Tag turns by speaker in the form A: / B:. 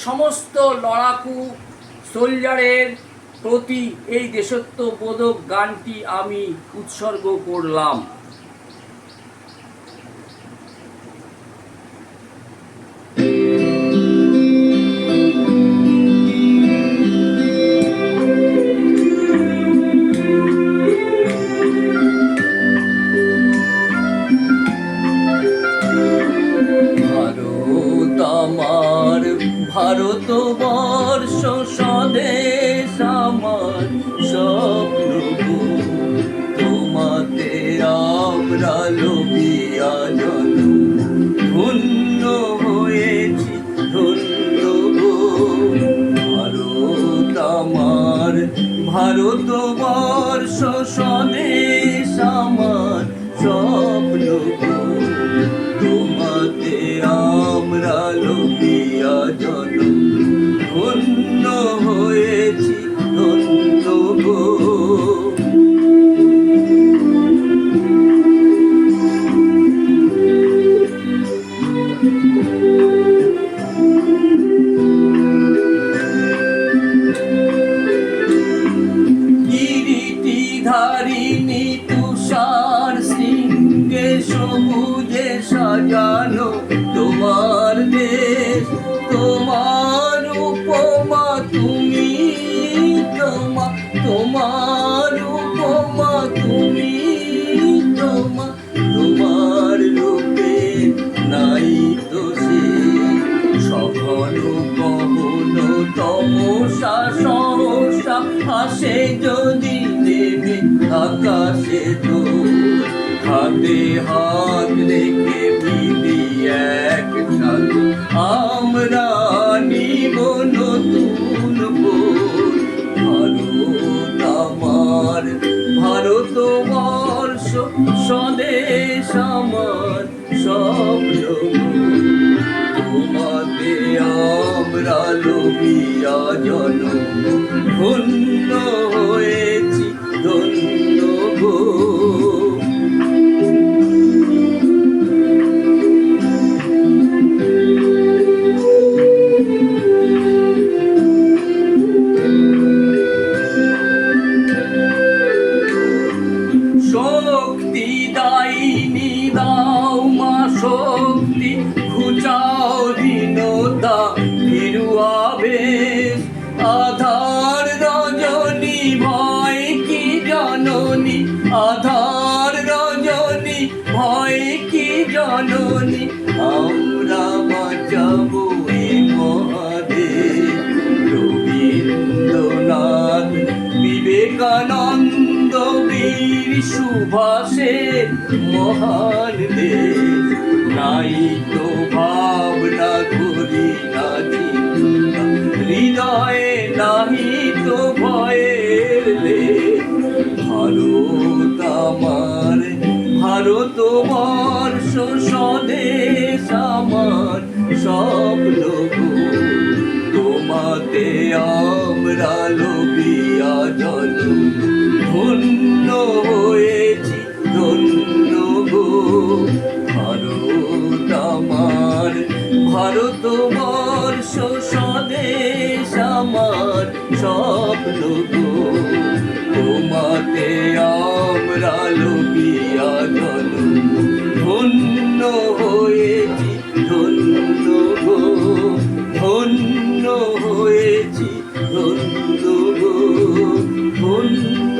A: সমস্ত লড়াকু সোলজারের প্রতি এই দেশত্ববোধক গানটি আমি উৎসর্গ করলাম। ভারত আমার, ভারতবর্ষ স্বদেশ আমার, স্বপ্ন তোমাতে আমরা লোভিয়া জনম, ধন্য হয়েছি ধন্য গো। ভারত আমার, ভারতবর্ষ স্বদেশ আমার, স্বপ্ন তোমাতে আমরা লোভিয়া জনম, ধন্য হয়েছি ধন্য গো। কিরীটিধারিণী তুষার শৃঙ্গে সবুজে সাজানো তোমার দেশ, তোমার উপমা তুমি, তোমার উপমা তুমি, তোমার রূপে নাই তো সে সঘন গহন তমসা সহসা আসে যদি দেবে আকাশে তো হাতে হাত রেখে মিলি একসাথে আমরা নিব নতুন বোধ। ভারত আমার, ভারতবর্ষ স্বদেশ আমার, স্বপ্ন তোমাতে আমরা লোভিয়া জনম, ধন্য হয়েছি ধন্য গো। শক্তি দায়িনী দাও মা শক্তি, ঘুচাও দীনতা ফিরুয়াবেশ, আধার রজনী ভয় কি জননী, আধার রজনী ভয় কি জননী, আমরা বাঁচাবো এ মহাদেশ। রবীন্দ্রনাথ বিবেকানন্দ বীর সুভাষের মহান দেশ, নাই তো ভাবনা করি না চিন্তা, হৃদয়ে নাহি তো ভয়ের লেশ। ভারত আমার, ভারতবর্ষ স্বদেশ আমার, স্বপ্ন তোমাতে আমরা লোভিয়া জনম, ধন্য হয়েছি ধন্য গো। ভারত আমার, ভারতবর্ষ স্বদেশ আমার, স্বপ্ন তোমাতে আমরা লোভিয়া জনম, ধন্য হয়েছি ধন্য গো, ধন্য হয়েছি ধন্য গো, ধন্য।